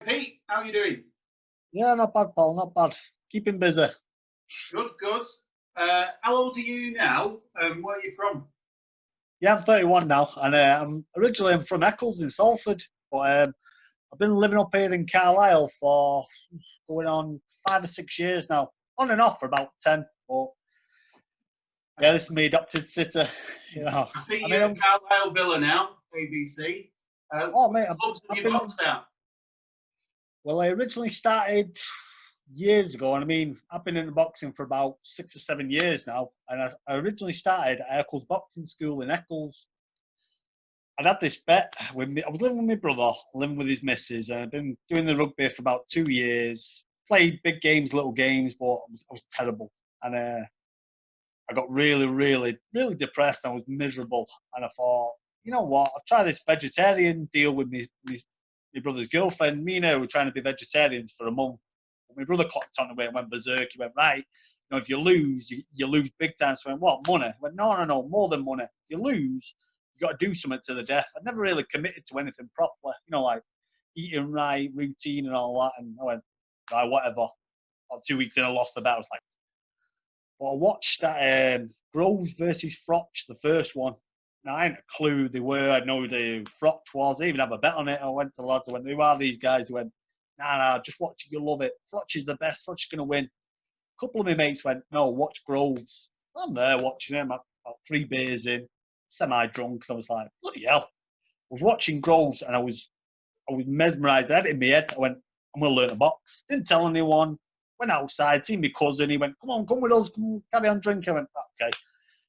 Pete, how are you doing? Yeah, not bad, Paul, not bad. Keeping busy. Good, good. How old are you now? Where are you from? Yeah, I'm 31 now, and I'm from Eccles in Salford, but I've been living up here in Carlisle for going on 5 or 6 years now, on and off for about 10. But yeah, this is my adopted city. You know, I see I you mean, at Carlisle Villa now, ABC. oh What mate, clubs have I've you been. boxed at? Well, I originally started years ago, and I mean, I've been in boxing for about 6 or 7 years now, and I originally started at Eccles Boxing School in Eccles. I'd had this bet when I was living with my brother, living with his missus, and I'd been doing the rugby for about 2 years. Played big games, little games, but I was terrible. And I got really, really, really depressed. I was miserable. And I thought, you know what, I'll try this vegetarian deal with my brother's girlfriend. Me and her were trying to be vegetarians for a month. But my brother clocked on the way and went berserk. He went, right, if you lose, you lose big time. So I went, what, money? I went, no, more than money. If you lose, you got to do something to the death. I'd never really committed to anything properly, like eating right, routine and all that. And I went, right, whatever. About 2 weeks in, I lost the bet. I was like, well, I watched that Groves versus Froch, the first one. Now, I hadn't a clue who they were. I know who the Froch was. I even have a bet on it. I went to the lads. I went, who are these guys? Who went, nah, just watch it. You'll love it. Froch is the best. Froch is going to win. A couple of my mates went, no, watch Groves. I'm there watching him. About 3 beers in, semi-drunk. And I was like, bloody hell. I was watching Groves and I was mesmerised. I had it in my head. I went, I'm going to learn to box. Didn't tell anyone. Went outside, seen my cousin. He went, come on, come with us. Come on, carry on drinking. I went, okay.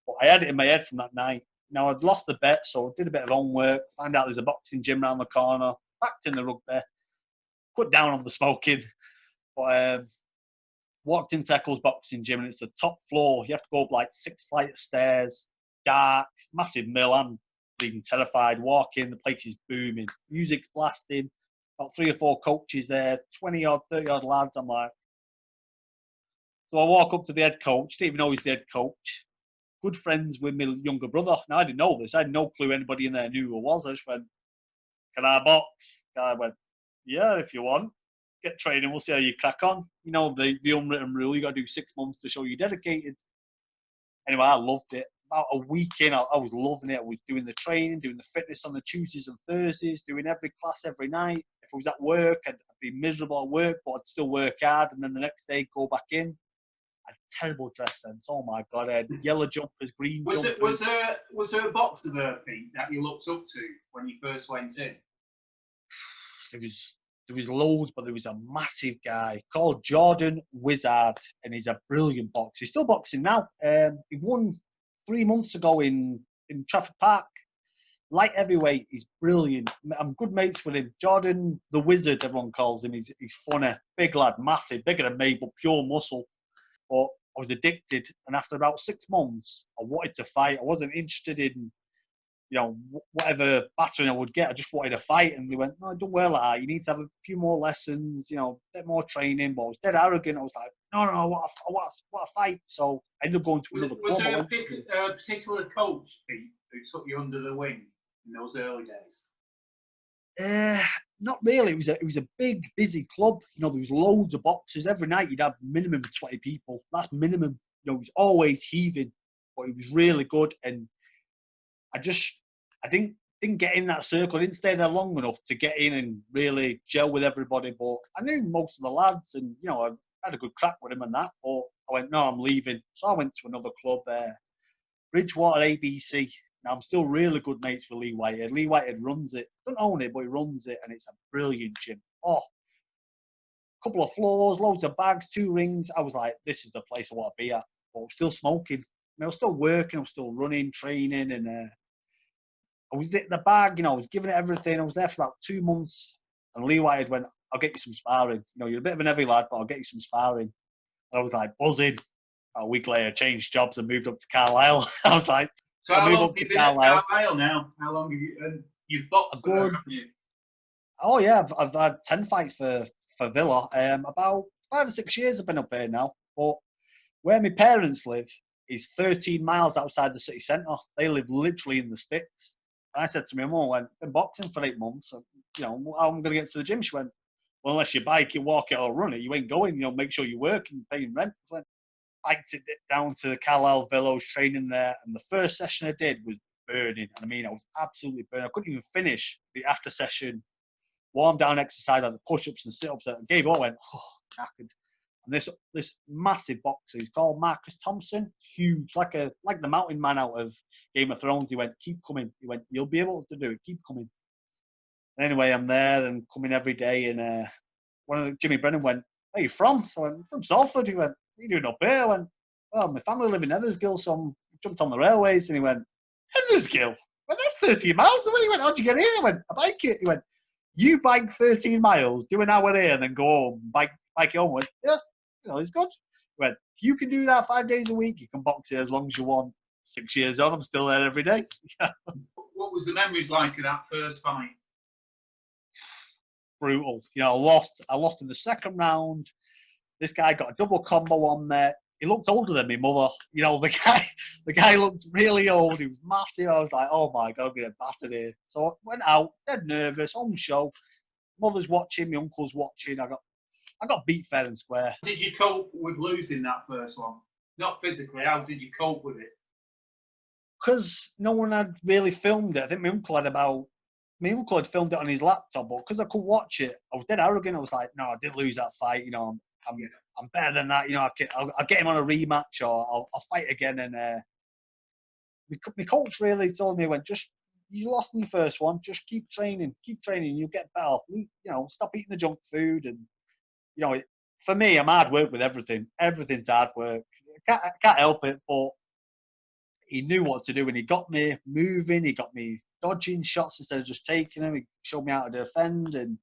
But I had it in my head from that night. Now, I'd lost the bet, so I did a bit of homework, found out there's a boxing gym around the corner, packed in the rugby, cut down on the smoking. But walked into Eccles boxing gym, and it's the top floor. You have to go up like 6 flights of stairs, dark, massive mill. I'm even terrified. Walk in, the place is booming, music's blasting. About 3 or 4 coaches there, 20 odd, 30 odd lads. I'm like, so I walk up to the head coach, didn't even know he's the head coach. Good friends with my younger brother. Now, I didn't know this. I had no clue anybody in there knew who I was. I just went, can I box? Guy went, yeah, if you want. Get training, we'll see how you crack on. The unwritten rule, you got to do 6 months to show you're dedicated. Anyway, I loved it. About a week in, I was loving it. I was doing the training, doing the fitness on the Tuesdays and Thursdays, doing every class every night. If I was at work, I'd be miserable at work, but I'd still work hard. And then the next day, go back in. I had terrible dress sense. Oh my God, I had yellow jumpers, green Was it jumpers. was there a boxer there, Pete, that you looked up to when you first went in? There was there was loads, but there was a massive guy called Jordan Wizard, and he's a brilliant boxer. He's still boxing now. He won 3 months ago in Trafford Park. Light heavyweight, he's brilliant. I'm good mates with him. Jordan the Wizard, everyone calls him. He's funny, big lad, massive, bigger than me, but pure muscle. But I was addicted, and after about 6 months, I wanted to fight. I wasn't interested in whatever battering I would get. I just wanted to fight, and they went, no, don't wear like that. You need to have a few more lessons, a bit more training. But I was dead arrogant. I was like, no, I want to fight. So I ended up going to Was, another was club. there a particular coach, Pete, who took you under the wing in those early days? Uh, Not really. It was a big, busy club. There was loads of boxers. Every night you'd have minimum 20 people. That's minimum. It was always heaving, but it was really good. And I just, I didn't get in that circle. I didn't stay there long enough to get in and really gel with everybody. But I knew most of the lads, and I had a good crack with them and that. But I went, no, I'm leaving. So I went to another club, Bridgewater ABC. Now I'm still really good mates with Lee Whitehead. Lee Whitehead runs it. Don't own it, but he runs it, and it's a brilliant gym. Oh, couple of floors, loads of bags, 2 rings. I was like, this is the place I want to be at. But I was still smoking. I was still working. I was still running, training, and I was at the bag. I was giving it everything. I was there for about 2 months, and Lee Whitehead went, "I'll get you some sparring. You're a bit of an heavy lad, but I'll get you some sparring." And I was like buzzing. A week later, changed jobs and moved up to Carlisle. I was like, So I'll how move long up have to you been at Carlisle. Carlisle now? How long have you? And you've A boxed there, good, haven't you? oh yeah, I've had 10 fights for Villa. About 5 or 6 years I've been up here now. But where my parents live is 13 miles outside the city centre. They live literally in the sticks. And I said to my mum, "I've been boxing for 8 months. So, how am I going to get to the gym?" She went, well, unless you bike it, walk it, or run it, you ain't going. You know, make sure you're working, paying rent. I biked it down to the Carlisle Villa, I was training there, and the first session I did was burning. I mean, I was absolutely burning. I couldn't even finish the after session warm down exercise, like the push-ups and sit-ups. I gave up, went, oh, knackered. And this massive boxer, he's called Marcus Thompson, huge, like the mountain man out of Game of Thrones. He went, keep coming. He went, you'll be able to do it. Keep coming. And anyway, I'm there and coming every day. And Jimmy Brennan went, where are you from? So I went, from Salford. He went, what are you doing up here? I went, oh, my family live in Ethersgill, so I jumped on the railways. And he went, Ethersgill? Well, that's 13 miles away. He went, how'd you get here? I went, I bike it. He went, you bike 13 miles, do an hour here, and then go home, bike it home. I went, yeah, it's good. He went, if you can do that 5 days a week, you can box it as long as you want. 6 years on, I'm still there every day. What was the memories like of that first fight? Brutal. I lost in the second round. This guy got a double combo on there. He looked older than my mother. The guy looked really old. He was massive. I was like, oh my God, I'm going to batter here. So I went out, dead nervous, on show. Mother's watching, my uncle's watching. I got beat fair and square. How did you cope with losing that first one? Not physically, how did you cope with it? Because no one had really filmed it. I think my uncle had filmed it on his laptop, but because I couldn't watch it, I was dead arrogant. I was like, no, I didn't lose that fight. I'm better than that. I'll get him on a rematch, or I'll fight again. And my coach really told me, you lost in the first one, just keep training, you'll get better. Stop eating the junk food. And for me, I'm hard work with everything. Everything's hard work. I can't help it, but he knew what to do, and he got me moving. He got me dodging shots instead of just taking them. He showed me how to defend. And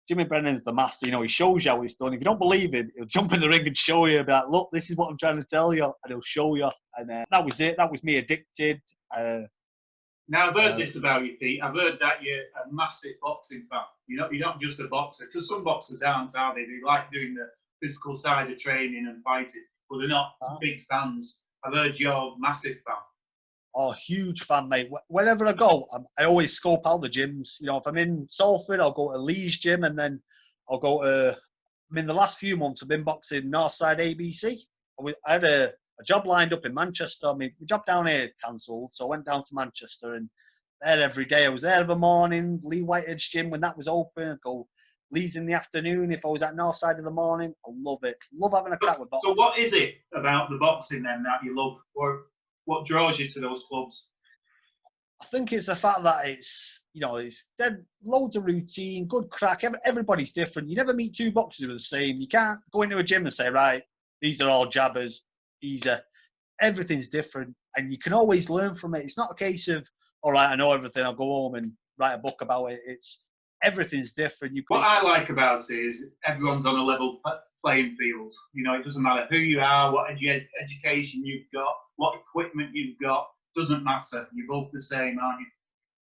Jimmy Brennan's the master. He shows you how it's done. If you don't believe him, he'll jump in the ring and show you. Be like, look, this is what I'm trying to tell you, and he'll show you. And that was it. That was me addicted. Now, I've heard this about you, Pete. I've heard that you're a massive boxing fan. You're not just a boxer, because some boxers aren't, are they? They like doing the physical side of training and fighting, but they're not big fans. I've heard you're a massive fan. Oh, huge fan, mate. Wherever I go, I always scope out the gyms. If I'm in Salford, I'll go to Lee's gym, and then I'll go to. The last few months I've been boxing Northside ABC. I had a job lined up in Manchester. My job down here cancelled, so I went down to Manchester, and there every day. I was there every morning. Lee Whitehead's gym when that was open. I'd go Lee's in the afternoon. If I was at Northside in the morning, I love it. Love having a crack with boxing. So what is it about the boxing then that you love, or what draws you to those clubs? I think it's the fact that it's dead, loads of routine, good crack. Everybody's different. You never meet two boxers who are the same. You can't go into a gym and say, right, these are all jabbers. Everything's different, and you can always learn from it. It's not a case of, all right, I know everything, I'll go home and write a book about it. Everything's different. What I like about it is everyone's on a level playing field. It doesn't matter who you are, what education you've got, what equipment you've got. Doesn't matter. You're both the same, aren't you?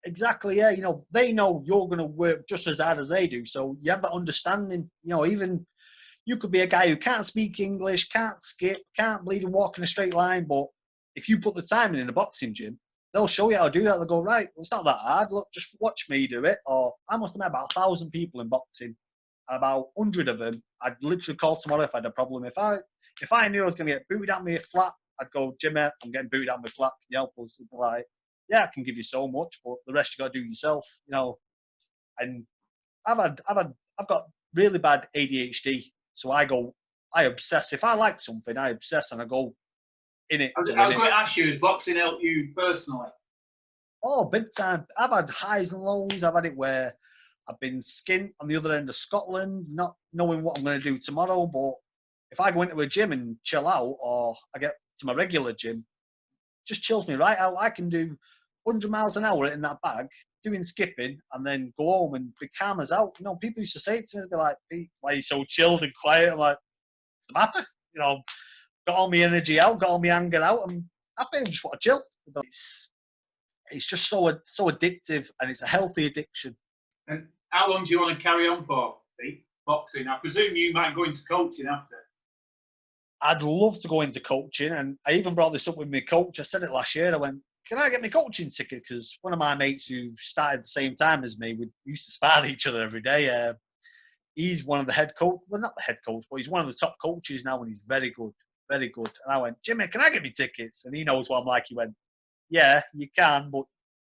Exactly, yeah. They know you're going to work just as hard as they do. So you have that understanding. Even you could be a guy who can't speak English, can't skip, can't bleed and walk in a straight line. But if you put the time in a boxing gym, they'll show you how to do that. They'll go, right, well, it's not that hard. Look, just watch me do it. Or I must have met about 1,000 people in boxing. And about 100 of them, I'd literally call tomorrow if I had a problem. If I knew I was going to get booted at me flat, I'd go, Jimmy, I'm getting booted at me flat. Can you help us? They'd be like, yeah, I can give you so much, but the rest you got to do yourself. And I've got really bad ADHD, so I obsess. If I like something, I obsess and I go in it. I was going to ask you, has boxing helped you personally? Oh, big time. I've had highs and lows. I've had it where I've been skint on the other end of Scotland, not knowing what I'm going to do tomorrow. But if I go into a gym and chill out, or I get to my regular gym, just chills me right out. I can do 100 miles an hour in that bag, doing skipping, and then go home and be calm as out. People used to say to me, they'd be like, Pete, why are you so chilled and quiet? I'm like, what's the matter? Got all my energy out, got all my anger out. I'm happy, I just want to chill. It's just so addictive, and it's a healthy addiction. And how long do you want to carry on for, Pete, boxing? I presume you might go into coaching after. I'd love to go into coaching, and I even brought this up with my coach. I said it last year. I went, can I get my coaching ticket? Because one of my mates who started at the same time as me, we used to spar each other every day. he's one of the head coach. Well, not the head coach, but he's one of the top coaches now, and he's very good, very good. And I went, Jimmy, can I get me tickets? And he knows what I'm like. He went, yeah, you can, but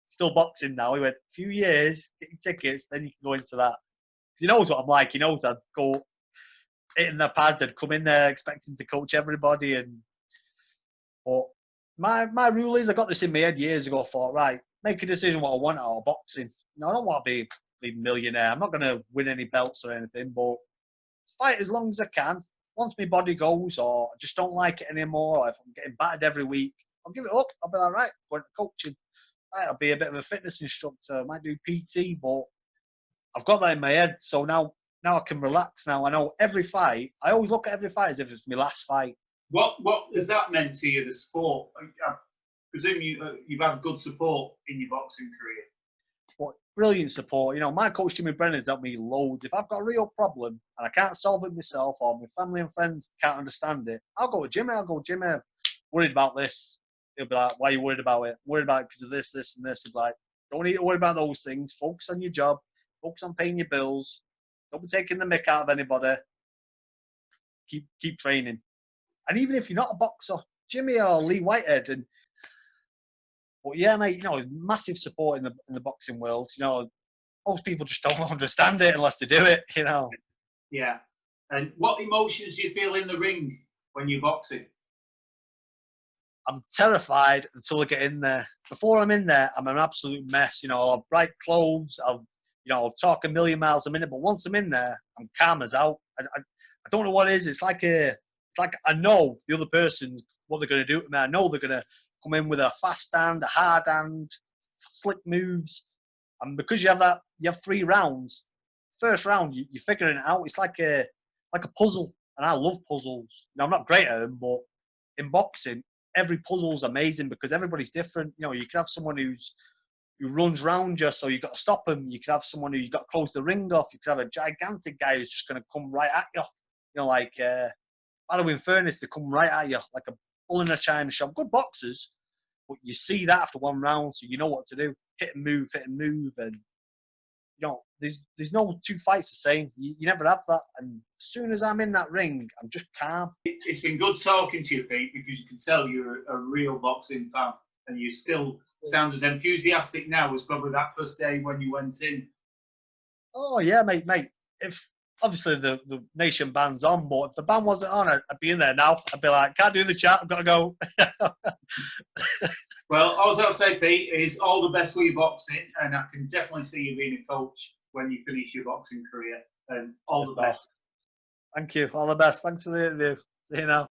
still boxing now. He went, a few years, get your tickets, then you can go into that. He knows what I'm like. He knows I'd go hitting the pads, I'd come in there expecting to coach everybody. But my rule is, I got this in my head years ago. I thought, right, make a decision what I want out of boxing. I don't want to be a millionaire. I'm not going to win any belts or anything, but fight as long as I can. Once my body goes, or I just don't like it anymore, or if I'm getting battered every week, I'll give it up. I'll be like, right, going to coaching. Right, I'll be a bit of a fitness instructor. I might do PT, but I've got that in my head. So now I can relax. Now I know every fight. I always look at every fight as if it's my last fight. What has that meant to you, the sport? I presume you've had good support in your boxing career. But brilliant support. My coach Jimmy Brennan's helped me loads. If I've got a real problem and I can't solve it myself, or my family and friends can't understand it, I'll go to Jimmy. Worried about this. He'll be like, why are you worried about it? Worried about it because of this, this, and this. He'll be like, don't need to worry about those things. Focus on your job. Focus on paying your bills. Don't be taking the mick out of anybody. Keep training. And even if you're not a boxer, Jimmy or Lee Whitehead, but yeah, mate, massive support in the boxing world. Most people just don't understand it unless they do it. Yeah. And what emotions do you feel in the ring when you're boxing? I'm terrified until I get in there. Before I'm in there, I'm an absolute mess. I'll have bright clothes. I'll talk a million miles a minute. But once I'm in there, I'm calm as out. I don't know what it is. It's like I know the other person's what they're going to do to me. I know they're going to come in with a fast hand, a hard hand, slick moves. And because you have 3 rounds. First round, you're figuring it out. It's like a puzzle, and I love puzzles. I'm not great at them, but in boxing, every puzzle's amazing because everybody's different. You can have someone who runs round you, so you've got to stop them. You could have someone who you've got to close the ring off. You could have a gigantic guy who's just going to come right at you. Like Battle in Furnace, they come right at you like a bull in a china shop. Good boxers, but you see that after 1 round, so you know what to do. Hit and move, and there's no 2 fights the same. You never have that. And as soon as I'm in that ring, I'm just calm. It's been good talking to you, Pete, because you can tell you're a real boxing fan, and you still sound as enthusiastic now as probably that first day when you went in. Oh yeah, mate. If obviously the nation band's on, but if the band wasn't on, I'd be in there now. I'd be like, can't do the chat, I've got to go. Well, all I'll say, Pete, is all the best with your boxing, and I can definitely see you being a coach when you finish your boxing career. And all the best. Thank you. All the best. Thanks for the interview. See you now.